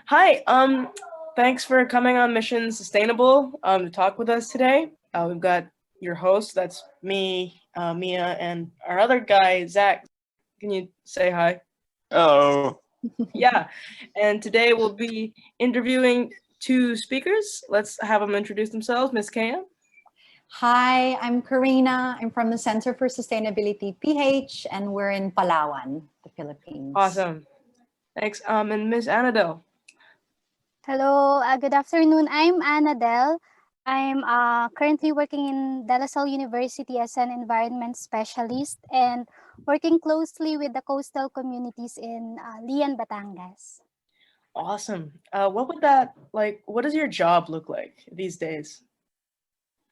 Hi, thanks for coming on Mission Sustainable to talk with us today. We've got your host, that's me, Mia, and our other guy, Zach. Can you say hi? Oh, Yeah, and today we'll be interviewing two speakers. Let's have them introduce themselves. Miss Kaya. Hi, I'm Karina. I'm from the Center for Sustainability PH, and we're in Palawan, the Philippines. Awesome. Thanks. And Miss Annadel. Hello, good afternoon. I'm Annadel. I'm currently working in De La Salle University as an environment specialist and working closely with the coastal communities in Lian, Batangas. Awesome. What does your job look like these days?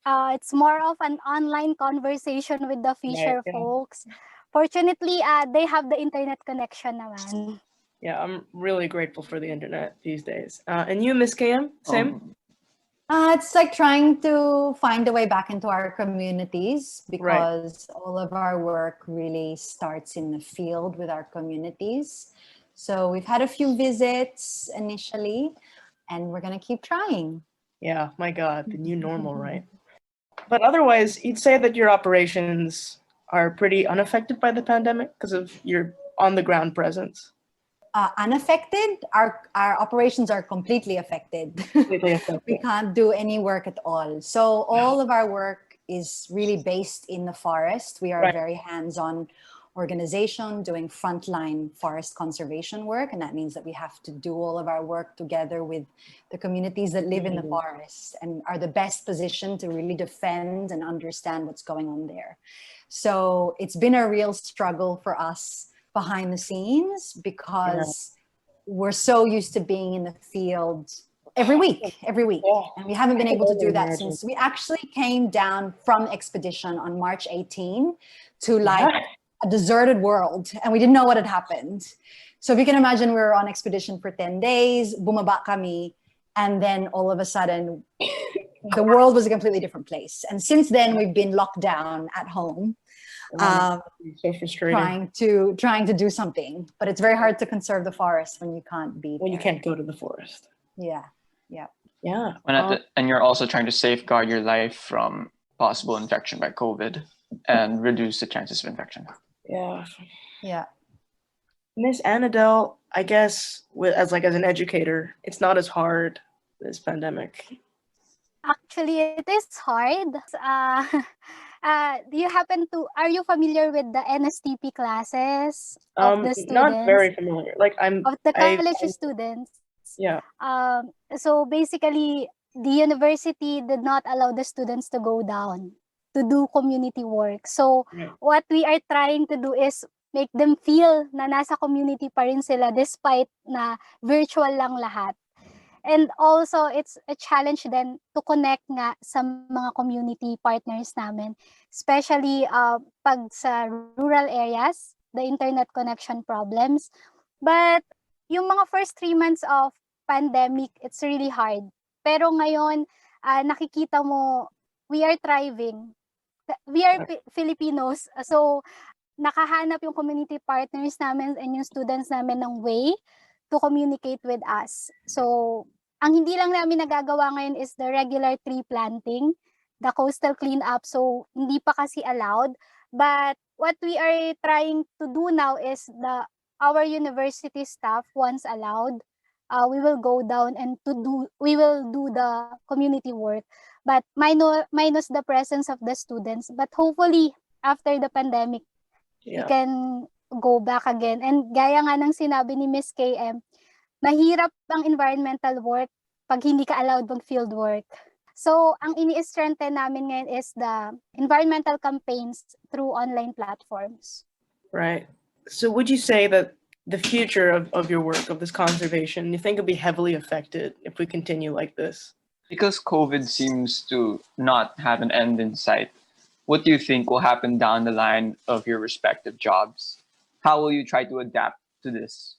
It's more of an online conversation with the fisher folks. Fortunately, they have the internet connection naman. Yeah, I'm really grateful for the internet these days. And you, Miss KM, same? It's like trying to find a way back into our communities because all of our work really starts in the field with our communities. So we've had a few visits initially, and we're going to keep trying. Yeah, my God, the new normal, right? But otherwise, you'd say that your operations are pretty unaffected by the pandemic because of your on-the-ground presence. Unaffected, our operations are completely affected. We can't do any work at all. So all of our work is really based in the forest. We are a very hands-on organization doing frontline forest conservation work. And that means that we have to do all of our work together with the communities that live in the forest and are the best positioned to really defend and understand what's going on there. So it's been a real struggle for us behind the scenes because we're so used to being in the field every week. And we haven't been able to do that since we actually came down from expedition on March 18 to a deserted world, and we didn't know what had happened. So if you can imagine, we were on expedition for 10 days, bumaba kami, and then all of a sudden the world was a completely different place. And since then we've been locked down at home. So frustrating. Trying to do something, but it's very hard to conserve the forest when you can't be there. You can't go to the forest. Yeah. And you're also trying to safeguard your life from possible infection by COVID and reduce the chances of infection. Yeah. Miss Annadel, I guess as an educator, it's not as hard, this pandemic. Actually, it is hard. Are you familiar with the NSTP classes of the students? Not very familiar. Of the college students. Yeah. So basically, the university did not allow the students to go down to do community work. So what we are trying to do is make them feel na nasa community pa rin sila despite na virtual lang lahat. And also, it's a challenge then to connect nga sa mga community partners namin, especially pag sa rural areas, the internet connection problems. But yung mga first 3 months of pandemic, it's really hard. Pero ngayon, nakikita mo, we are thriving. We are Filipinos, so nakahanap yung community partners namin and yung students namin ng way to communicate with us. So, ang hindi lang namin nagagawa ngayon is the regular tree planting, the coastal cleanup. So, hindi pa kasi allowed. But what we are trying to do now is our university staff, once allowed, we will go down and we will do the community work. But minus the presence of the students. But hopefully, after the pandemic, we can go back again. And gaya nga ng sinabi ni Miss KM, mahirap ang environmental work pag hindi ka allowed mag field work. So, ang ini-strengthen namin ngayon is the environmental campaigns through online platforms. Right. So would you say that the future of your work, of this conservation, you think it'll be heavily affected if we continue like this? Because COVID seems to not have an end in sight, what do you think will happen down the line of your respective jobs? How will you try to adapt to this?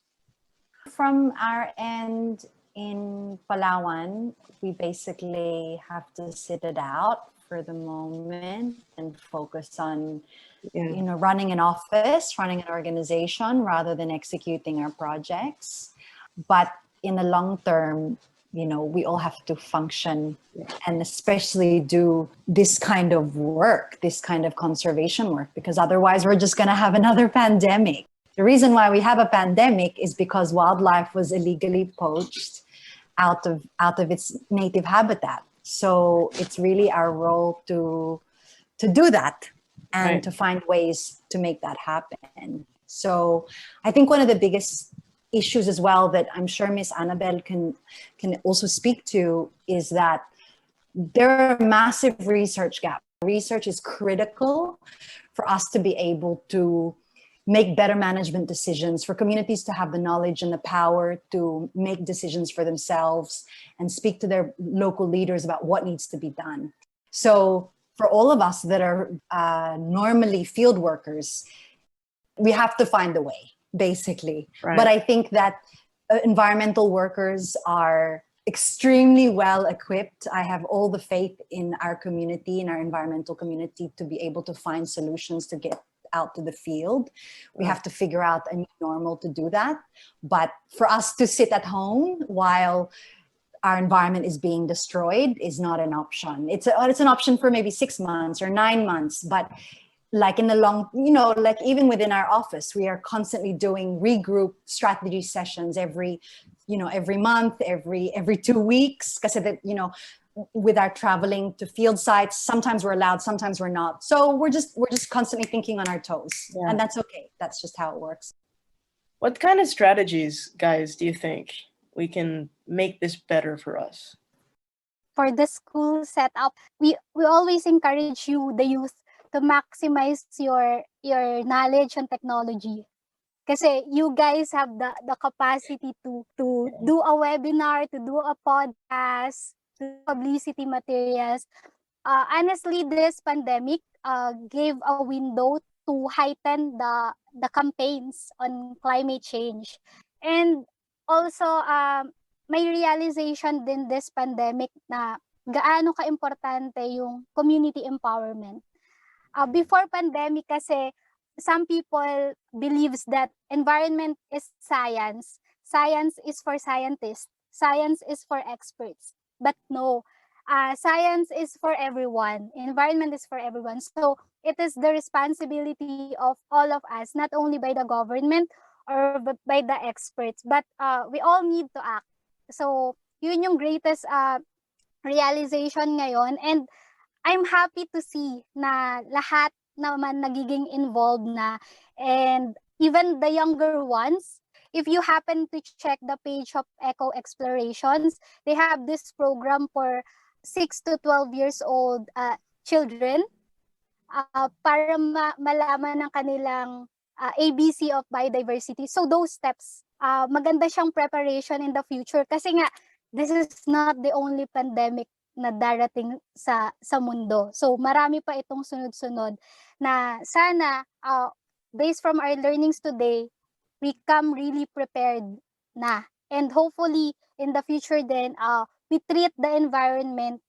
From our end in Palawan, we basically have to sit it out for the moment and focus on, Yeah. running an office, running an organization rather than executing our projects. But in the long term, we all have to function and especially do this kind of work, this kind of conservation work, because otherwise we're just going to have another pandemic. The reason why we have a pandemic is because wildlife was illegally poached out of its native habitat. So it's really our role to do that and to find ways to make that happen. So I think one of the biggest issues as well that I'm sure Miss Annadel can also speak to is that there are massive research gaps. Research is critical for us to be able to make better management decisions, for communities to have the knowledge and the power to make decisions for themselves and speak to their local leaders about what needs to be done. So for all of us that are normally field workers, we have to find a way, basically. Right. But I think that environmental workers are extremely well equipped. I have all the faith in our community, in our environmental community, to be able to find solutions to get out to the field. We have to figure out a new normal to do that. But for us to sit at home while our environment is being destroyed is not an option. It's an option for maybe 6 months or 9 months, but like in the long, like even within our office, we are constantly doing regroup strategy sessions every month, every 2 weeks, because with our traveling to field sites, sometimes we're allowed, sometimes we're not. So we're just constantly thinking on our toes, and that's okay. That's just how it works. What kind of strategies, guys, do you think we can make this better for us? For the school setup, we always encourage the youth, to maximize your knowledge on technology. Kasi you guys have the capacity to do a webinar, to do a podcast, to do publicity materials. Honestly, this pandemic gave a window to heighten the campaigns on climate change. And also, may realization din this pandemic na gaano ka-importante yung community empowerment. Before pandemic kasi, some people believes that environment is science. Science is for scientists. Science is for experts. But no, science is for everyone. Environment is for everyone. So it is the responsibility of all of us, not only by the government or by the experts, but we all need to act. So yun yung greatest realization ngayon. And I'm happy to see na lahat naman nagiging involved na, and even the younger ones. If you happen to check the page of Eco Explorations, they have this program for 6 to 12 years old children para malaman ng kanilang ABC of biodiversity. So those steps, maganda siyang preparation in the future kasi nga this is not the only pandemic na darating sa mundo. So marami pa itong sunod-sunod na sana based from our learnings today, we come really prepared na. And hopefully in the future then we treat the environment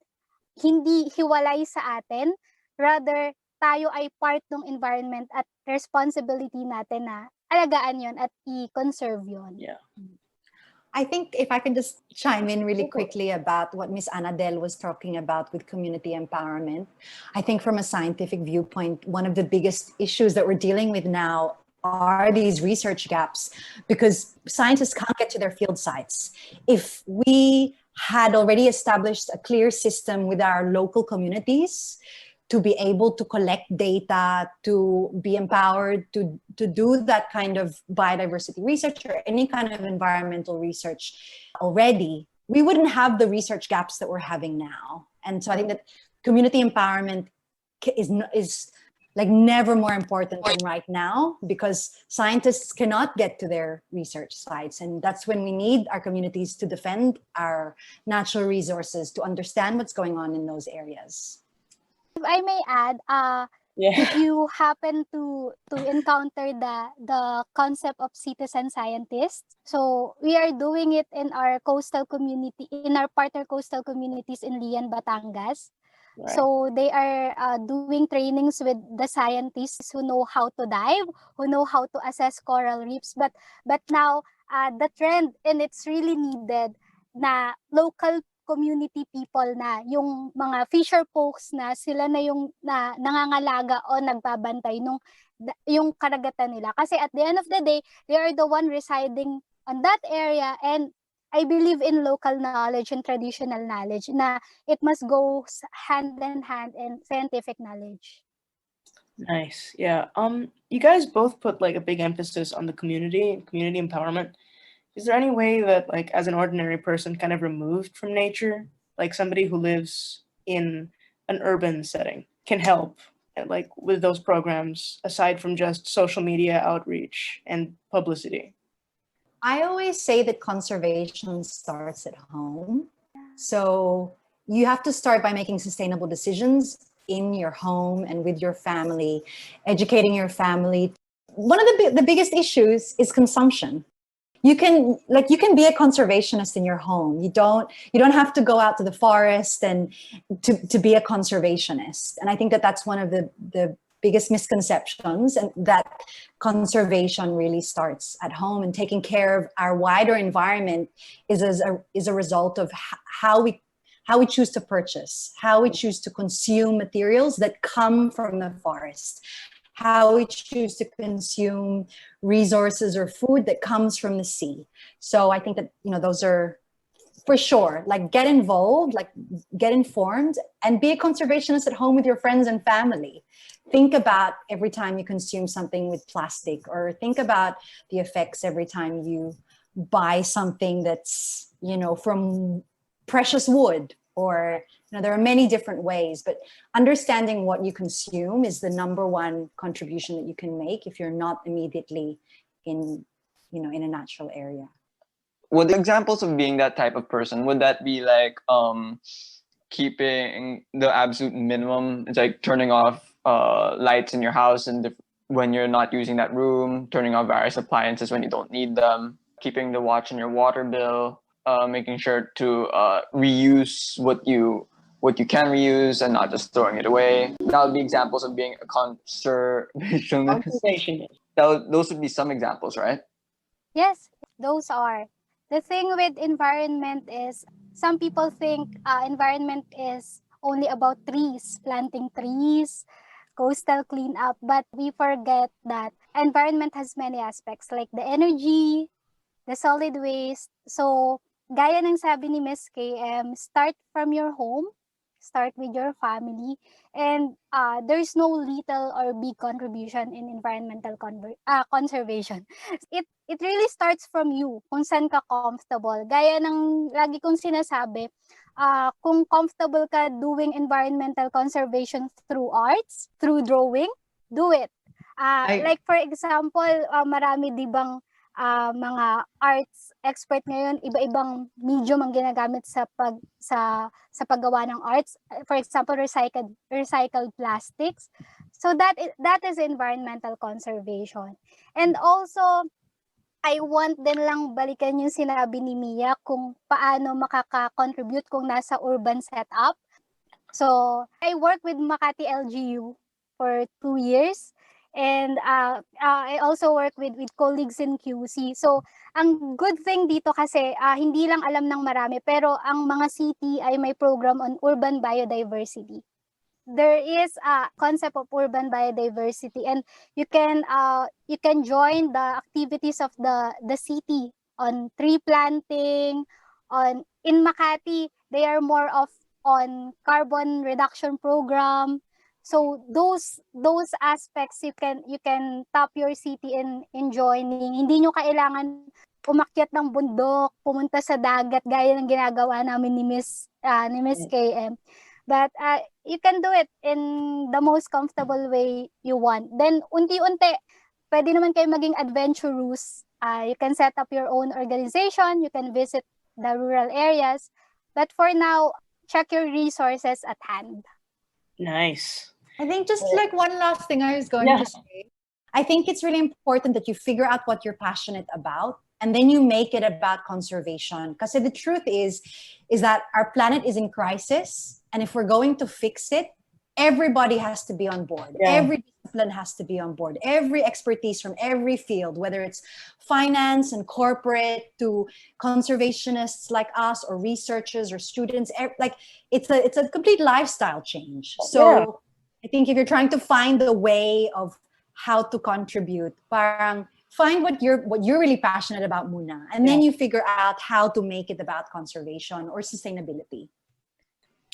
hindi hiwalay sa atin, rather tayo ay part ng environment at responsibility natin na alagaan yon at i-conserve yon. Yeah. I think if I can just chime in really quickly about what Miss Annadel was talking about with community empowerment. I think from a scientific viewpoint, one of the biggest issues that we're dealing with now are these research gaps, because scientists can't get to their field sites. If we had already established a clear system with our local communities to be able to collect data, to be empowered to do that kind of biodiversity research or any kind of environmental research already, we wouldn't have the research gaps that we're having now. And so I think that community empowerment is like never more important than right now, because scientists cannot get to their research sites. And that's when we need our communities to defend our natural resources, to understand what's going on in those areas. If I may add, if you happen to encounter the concept of citizen scientists, so we are doing it in our coastal community, in our partner coastal communities in Lian, Batangas. Right. So they are doing trainings with the scientists who know how to dive, who know how to assess coral reefs. But now the trend, and it's really needed, na local community people na, yung mga fisher folks na sila na yung nangangalaga o nagbabantay nung yung karagatan nila. Kasi at the end of the day, they are the one residing on that area, and I believe in local knowledge and traditional knowledge na it must go hand in hand in scientific knowledge. Nice. Yeah. You guys both put like a big emphasis on the community empowerment. Is there any way that, like, as an ordinary person kind of removed from nature, like somebody who lives in an urban setting, can help like with those programs aside from just social media outreach and publicity? I always say that conservation starts at home. So you have to start by making sustainable decisions in your home and with your family, educating your family. One of the biggest issues is consumption. You can be a conservationist in your home. You don't have to go out to the forest and to be a conservationist. And I think that that's one of the biggest misconceptions, and that conservation really starts at home, and taking care of our wider environment is a result of how we choose to purchase, how we choose to consume materials that come from the forest, how we choose to consume resources or food that comes from the sea. So I think that, those are for sure, like, get involved, like get informed, and be a conservationist at home with your friends and family. Think about every time you consume something with plastic, or think about the effects every time you buy something that's, from precious wood, or, there are many different ways, but understanding what you consume is the number one contribution that you can make if you're not immediately in a natural area. What examples of being that type of person, would that be like keeping the absolute minimum? It's like turning off lights in your house and when you're not using that room, turning off various appliances when you don't need them, keeping the watch on your water bill, making sure to reuse what you can reuse and not just throwing it away. That would be examples of being a conservationist. Those would be some examples, right? Yes, those are. The thing with environment is, some people think environment is only about trees, planting trees, coastal cleanup, but we forget that environment has many aspects, like the energy, the solid waste. So, gaya ng sabi ni Ms. KM, start from your home, start with your family, and there's no little or big contribution in environmental conservation. It really starts from you, kung saan ka comfortable. Gaya ng lagi kong sinasabi, kung comfortable ka doing environmental conservation through arts, through drawing, do it. Like for example, marami di bang mga arts expert ngayon, iba-ibang medium ang ginagamit sa paggawa ng arts. For example, recycled plastics. So that is environmental conservation. And also, I want din lang balikan yung sinabi ni Mia kung paano makaka-contribute kung nasa urban setup. So, I work with Makati LGU for 2 years. And I also work with colleagues in QC. So, ang good thing dito kasi, hindi lang alam ng marami, pero ang mga city ay may program on urban biodiversity. There is a concept of urban biodiversity, and you can join the activities of the city on tree planting. In Makati, they are more of on carbon reduction program. So those aspects you can tap your city in joining. Hindi nyo kailangan umakyat ng bundok, pumunta sa dagat gaya ng ginagawa namin ni Miss KM. But you can do it in the most comfortable way you want. Then unti-unti, pwede naman kayo maging adventurous. You can set up your own organization, you can visit the rural areas. But for now, check your resources at hand. Nice. I think just like one last thing I was going to say, I think it's really important that you figure out what you're passionate about and then you make it about conservation. Because the truth is that our planet is in crisis, and if we're going to fix it, everybody has to be on board. Yeah. Every discipline has to be on board. Every expertise from every field, whether it's finance and corporate to conservationists like us, or researchers or students, like it's a complete lifestyle change. So I think if you're trying to find the way of how to contribute, parang find what you're really passionate about muna, and then you figure out how to make it about conservation or sustainability.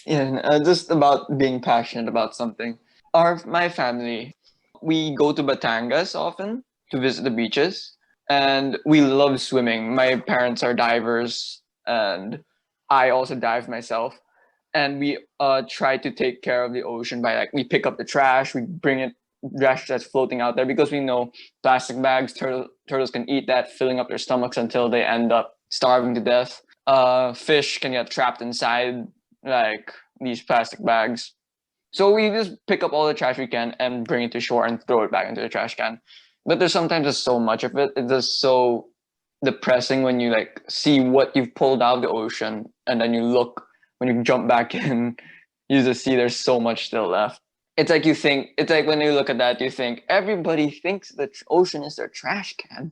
Yeah, just about being passionate about something. My family, we go to Batangas often to visit the beaches, and we love swimming. My parents are divers, and I also dive myself. And we try to take care of the ocean by, like, we pick up the trash, we bring it, trash that's floating out there, because we know plastic bags, turtles can eat that, filling up their stomachs until they end up starving to death. Fish can get trapped inside, like, these plastic bags. So we just pick up all the trash we can and bring it to shore and throw it back into the trash can. But there's sometimes just so much of it. It's just so depressing when you, like, see what you've pulled out of the ocean, and then you look, when you jump back in, you just see there's so much still left. It's like when you look at that, you think everybody thinks the ocean is their trash can.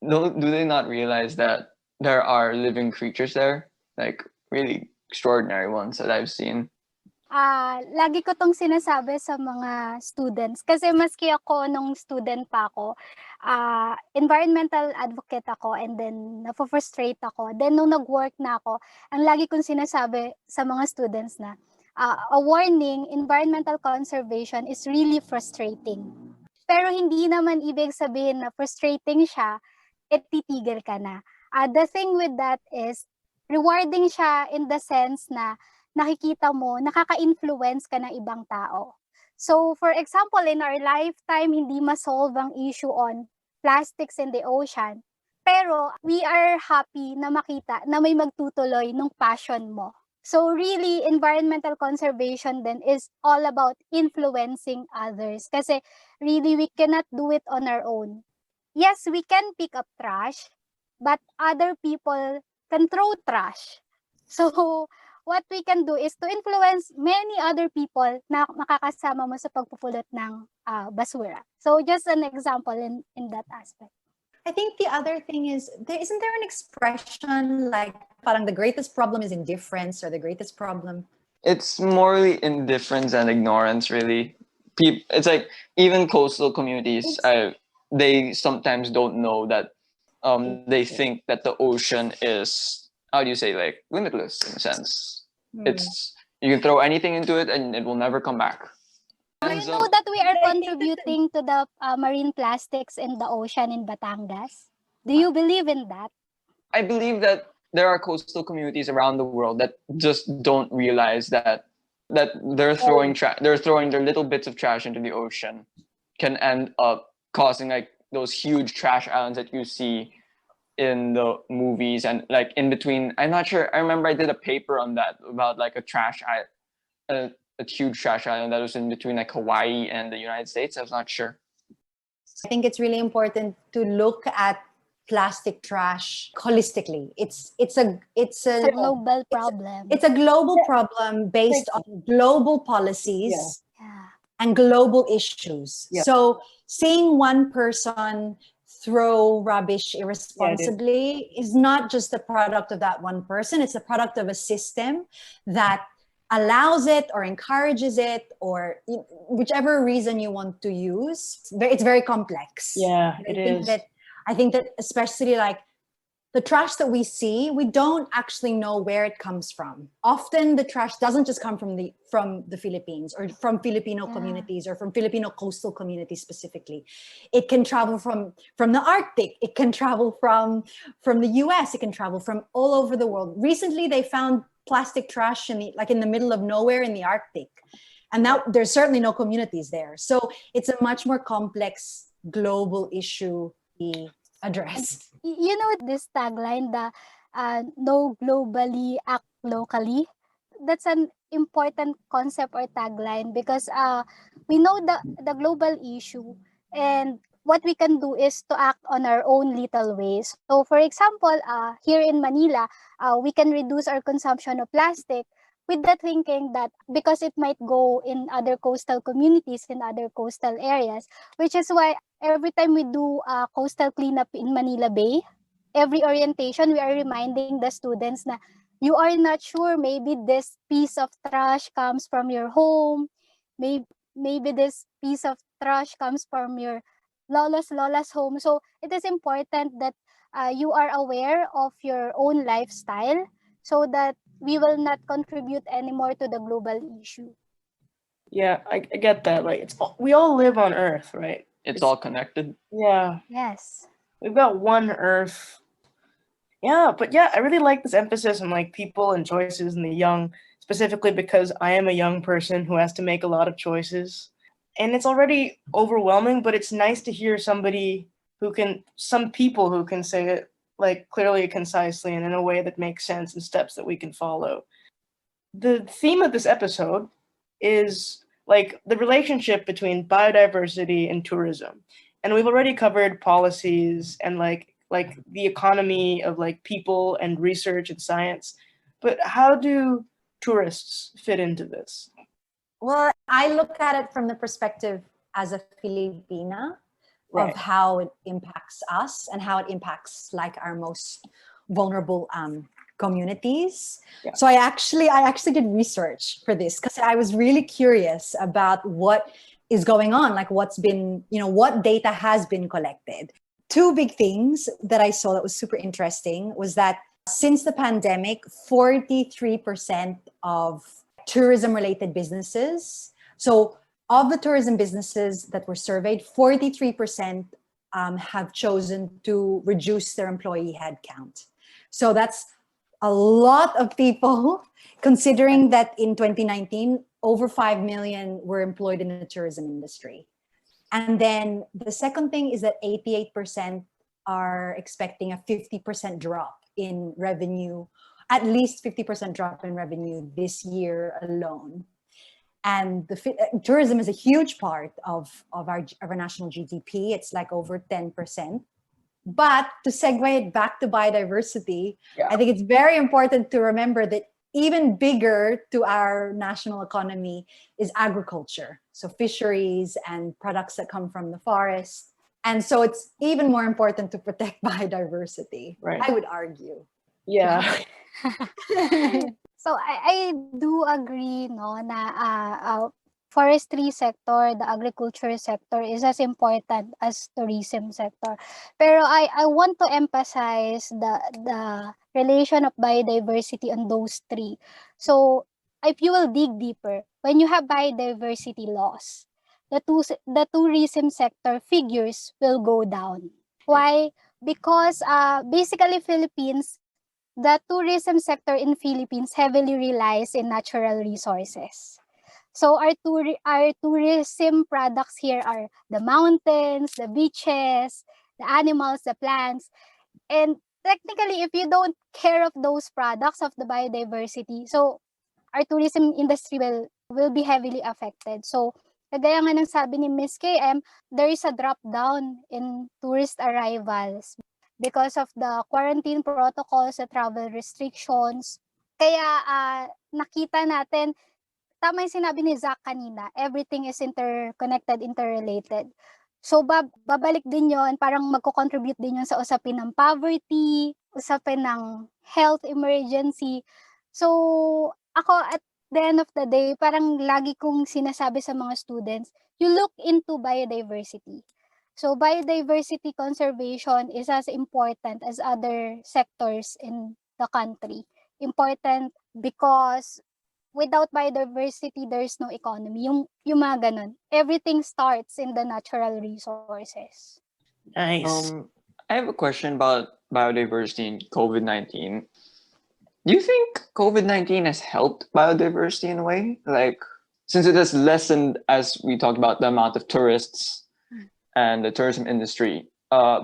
Do they not realize that there are living creatures there, like really extraordinary ones that I've seen? Lagi ko tong sinasabi sa mga students, kasi maski ako nung student pa ako, environmental advocate ako, and then napofrustrate ako. Then nung nag-work na ako, ang lagi kong sinasabi sa mga students na, a warning, environmental conservation is really frustrating. Pero hindi naman ibig sabihin na frustrating siya, titigil ka na. The thing with that is, rewarding siya in the sense na nakikita mo, nakaka-influence ka ng ibang tao. So, for example, in our lifetime, hindi ma-solve ang issue on plastics in the ocean. Pero, we are happy na makita na may magtutuloy ng passion mo. So, really, environmental conservation then is all about influencing others. Kasi, really, we cannot do it on our own. Yes, we can pick up trash, but other people can throw trash. So, what we can do is to influence many other people na makakasama mo sa pagpupulot ng basura. So, just an example in that aspect. I think the other thing is, isn't there an expression like, parang the greatest problem is indifference, or the greatest problem? It's morally indifference and ignorance, really. It's like, even coastal communities, they sometimes don't know that they think that the ocean is, how do you say, like, limitless in a sense. It's, you can throw anything into it and it will never come back. Do you know that we are contributing to the marine plastics in the ocean in Batangas? Do you believe in that? I believe that there are coastal communities around the world that just don't realize that they're throwing their little bits of trash into the ocean can end up causing, like, those huge trash islands that you see in the movies, and, like, in between. I'm not sure. I remember I did a paper on that, about, like, a huge trash island that was in between, like, Hawaii and the United States. I was not sure. I think it's really important to look at plastic trash holistically. It's a global problem. It's a global problem based on global policies and global issues. So seeing one person throw rubbish irresponsibly is not just the product of that one person. It's a product of a system that allows it or encourages it, or whichever reason you want to use. It's very complex. I think that especially, like, the trash that we see, we don't actually know where it comes from. Often the trash doesn't just come from the Philippines, or from Filipino communities, or from Filipino coastal communities specifically. It can travel from the Arctic. It can travel from the US. It can travel from all over the world. Recently, they found plastic trash in the middle of nowhere in the Arctic. And now there's certainly no communities there. So it's a much more complex global issue to be addressed. You know this tagline, the no globally, act locally? That's an important concept or tagline, because we know the global issue, and what we can do is to act on our own little ways. So for example, here in Manila, we can reduce our consumption of plastic with the thinking that because it might go in other coastal communities, in other coastal areas, which is why every time we do coastal cleanup in Manila Bay, every orientation, we are reminding the students na you are not sure, maybe this piece of trash comes from your home, maybe this piece of trash comes from your lola's home. So it is important that you are aware of your own lifestyle so that we will not contribute anymore to the global issue. Yeah, I get that. Like we all live on Earth, right? It's all connected. Yeah, Yes. we've got one Earth. Yeah, but yeah, I really like this emphasis on like people and choices and the young, specifically because I am a young person who has to make a lot of choices. And it's already overwhelming, but it's nice to hear some people who can say it like clearly, concisely, and in a way that makes sense and steps that we can follow. The theme of this episode is like the relationship between biodiversity and tourism. And we've already covered policies and like the economy of like people and research and science. But how do tourists fit into this? Well, I look at it from the perspective as a Filipina Right. of how it impacts us and how it impacts like our most vulnerable communities. Yeah. So I actually did research for this because I was really curious about what is going on, like what's been, what data has been collected. Two big things that I saw that was super interesting was that since the pandemic, 43% of tourism related businesses, so of the tourism businesses that were surveyed, 43% have chosen to reduce their employee headcount. So that's a lot of people, considering that in 2019, over 5 million were employed in the tourism industry. And then the second thing is that 88% are expecting a 50% drop in revenue, at least 50% drop in revenue this year alone. And tourism is a huge part of our national GDP. It's like over 10%. But to segue it back to biodiversity, I think it's very important to remember that even bigger to our national economy is agriculture. So fisheries and products that come from the forest. And so it's even more important to protect biodiversity, Right. I would argue. Yeah. So I do agree na forestry sector, the agriculture sector is as important as tourism sector. Pero I want to emphasize the relation of biodiversity on those three. So if you will dig deeper, when you have biodiversity loss, the tourism sector figures will go down. Why? Because basically Philippines, the tourism sector in Philippines heavily relies in natural resources. So our tourism products here are the mountains, the beaches, the animals, the plants. And technically, if you don't care of those products of the biodiversity, so our tourism industry will be heavily affected. So kagaya nga ng sabi ni Ms. KM, there is a drop down in tourist arrivals because of the quarantine protocols, the travel restrictions. Kaya nakita natin, tama yung sinabi ni Zach kanina, everything is interconnected, interrelated. So babalik din yon, parang magko-contribute din yon sa usapin ng poverty, usapin ng health emergency. So ako at the end of the day, parang lagi kong sinasabi sa mga students, you look into biodiversity. So biodiversity conservation is as important as other sectors in the country. Important because without biodiversity, there's no economy. Yung mga ganun. Everything starts in the natural resources. Nice. I have a question about biodiversity in COVID-19. Do you think COVID-19 has helped biodiversity in a way? Like, since it has lessened, as we talked about, the amount of tourists and the tourism industry,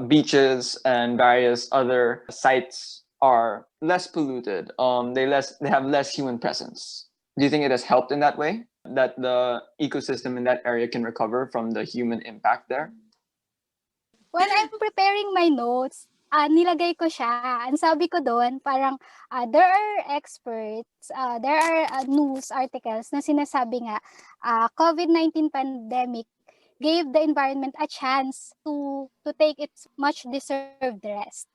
beaches and various other sites are less polluted. They have less human presence. Do you think it has helped in that way? That the ecosystem in that area can recover from the human impact there? when I'm preparing my notes, nilagay ko siya. Ang sabi ko doon, parang there are experts, there are news articles na sinasabi nga, COVID-19 pandemic gave the environment a chance to take its much deserved rest.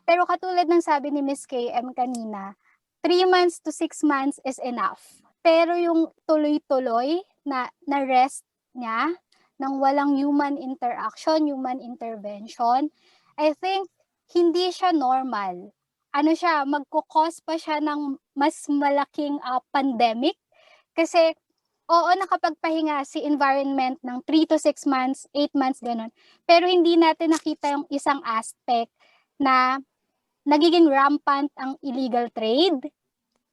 Pero katulad ng sabi ni Miss KM kanina, 3 months to 6 months is enough. Pero yung tuloy-tuloy na rest niya, ng walang human interaction, human intervention, I think hindi siya normal. Ano siya, magkukos pa siya ng mas malaking pandemic. Kasi, oo, nakapagpahinga si environment ng 3 to 6 months, 8 months, ganun. Pero hindi natin nakita yung isang aspect na nagiging rampant ang illegal trade,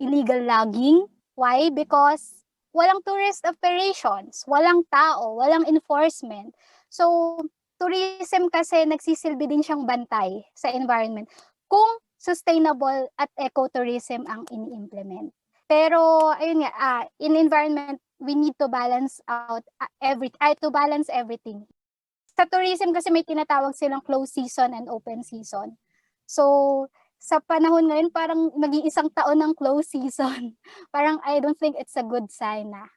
illegal logging. Why? Because walang tourist operations, walang tao, walang enforcement. So, tourism kasi nagsisilbi din siyang bantay sa environment kung sustainable at ecotourism ang ini-implement. Pero, ayun nga, in environment, we need to balance out everything. Sa tourism kasi may tinatawag silang closed season and open season. So, sa panahon ngayon, parang mag-iisang taon ng close season. Parang I don't think it's a good sign na.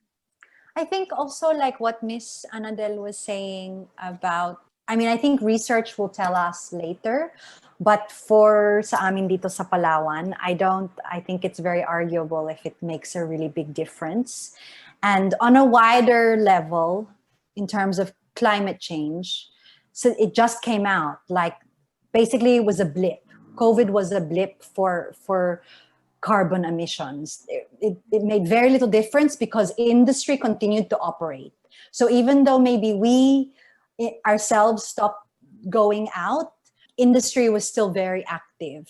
I think also like what Miss Annadel was saying about, I think research will tell us later, but for sa amin dito sa Palawan, I think it's very arguable if it makes a really big difference. And on a wider level, in terms of climate change, so it just came out, like basically it was a blip. COVID was a blip for carbon emissions. It made very little difference because industry continued to operate. So even though maybe we ourselves stopped going out, industry was still very active.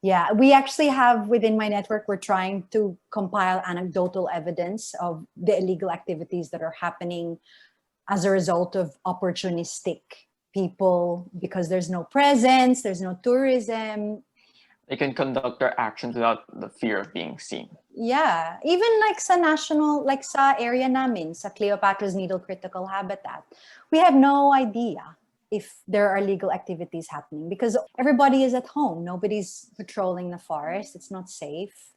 Yeah, we actually have within my network, we're trying to compile anecdotal evidence of the illegal activities that are happening as a result of opportunistic people, because there's no presence, there's no tourism. They can conduct their actions without the fear of being seen. Yeah, even like sa national, like sa area namin, sa Cleopatra's Needle Critical Habitat, we have no idea if there are legal activities happening because everybody is at home. Nobody's patrolling the forest. It's not safe.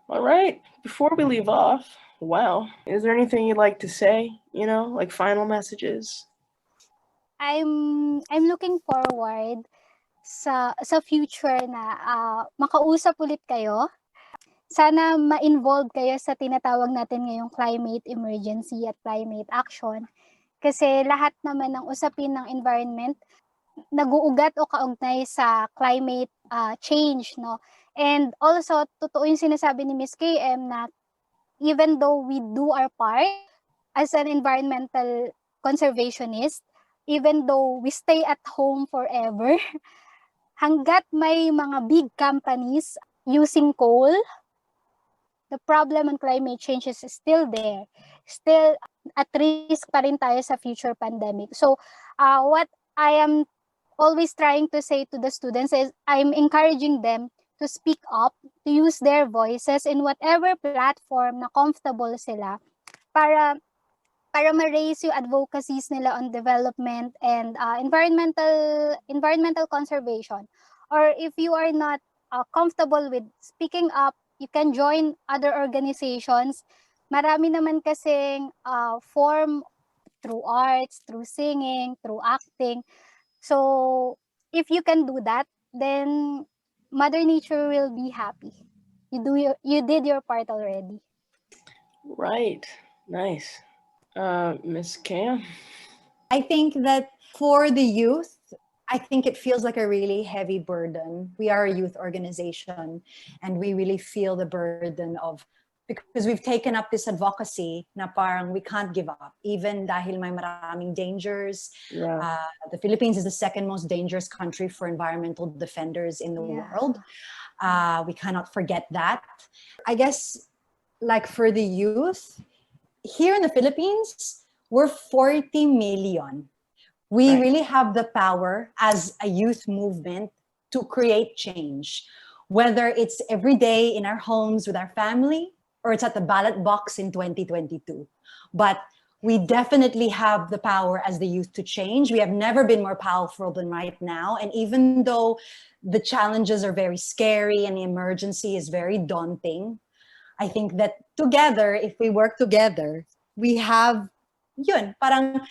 All right, before we leave off, wow, is there anything you'd like to say, like final messages? I'm looking forward sa future na makausap ulit kayo. Sana ma-involve kayo sa tinatawag natin ngayong climate emergency at climate action. Kasi lahat naman ng usapin ng environment nag-uugat o kaugnay sa climate change, no? And also, totoo yung sinasabi ni Ms. KM na even though we do our part as an environmental conservationist, even though we stay at home forever, hanggat may mga big companies using coal, the problem on climate change is still there. Still at risk pa rin tayo sa future pandemic. So, what I am always trying to say to the students is I'm encouraging them to speak up, to use their voices in whatever platform na comfortable sila para ma-raise yung advocacies nila on development and environmental conservation. Or if you are not comfortable with speaking up, you can join other organizations. Marami naman kasing form through arts, through singing, through acting. So if you can do that, then Mother Nature will be happy. You did your part already. Right. Nice. Miss Cam? I think that for the youth, I think it feels like a really heavy burden. We are a youth organization and we really feel the burden of, because we've taken up this advocacy na parang we can't give up, even dahil may maraming dangers. Yeah. The Philippines is the second most dangerous country for environmental defenders in the world. We cannot forget that. I guess like for the youth, here in the Philippines, we're 40 million. We really have the power as a youth movement to create change, whether it's every day in our homes with our family or it's at the ballot box in 2022. But we definitely have the power as the youth to change. We have never been more powerful than right now. And even though the challenges are very scary and the emergency is very daunting, I think that together, if we work together, we have, yun, parang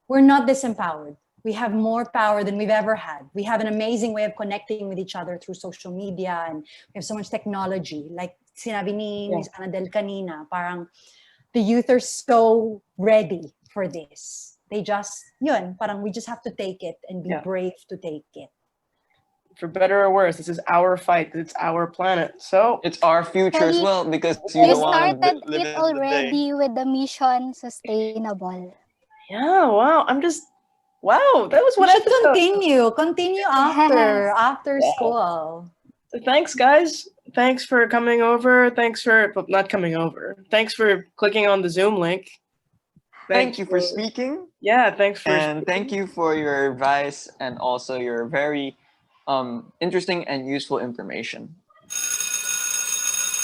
we're not disempowered. We have more power than we've ever had. We have an amazing way of connecting with each other through social media, and we have so much technology. Like sinabi ni Miss Annadel kanina, parang the youth are so ready for this. They just, yun, parang we just have to take it and be brave to take it. For better or worse, this is our fight. It's our planet. So it's our future as well, because you we don't want to started live it in already with the mission sustainable. Yeah, wow. Wow, that was We what should continue after school. So thanks, guys. Thanks for coming over. Thanks for not coming over. Thanks for clicking on the Zoom link. Thank you for speaking. Yeah, thanks for and thank you for your advice and also your very interesting and useful information.